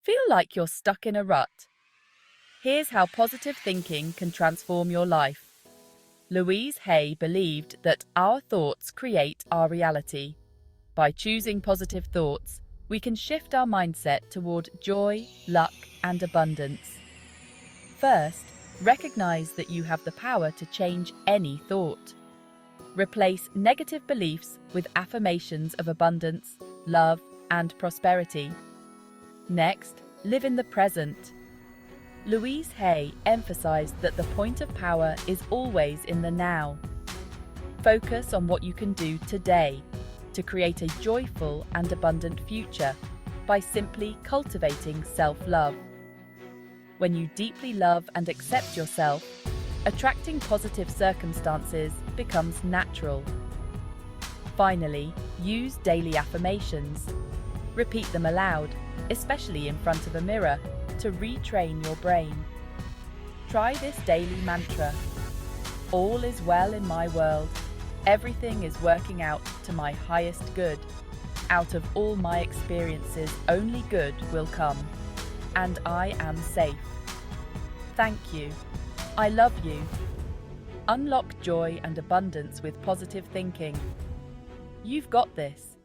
Feel like you're stuck in a rut? Here's how positive thinking can transform your life. Louise Hay believed that our thoughts create our reality. By choosing positive thoughts, we can shift our mindset toward joy, luck, and abundance. First, recognize that you have the power to change any thought. Replace negative beliefs with affirmations of abundance, love, and prosperity. Next, live in the present. Louise Hay emphasized that the point of power is always in the now. Focus on what you can do today to create a joyful and abundant future by simply cultivating self-love. When you deeply love and accept yourself, attracting positive circumstances becomes natural. Finally, use daily affirmations. Repeat them aloud, especially in front of a mirror, to retrain your brain. Try this daily mantra. All is well in my world. Everything is working out to my highest good. Out of all my experiences, only good will come. And I am safe. Thank you. I love you. Unlock joy and abundance with positive thinking. You've got this.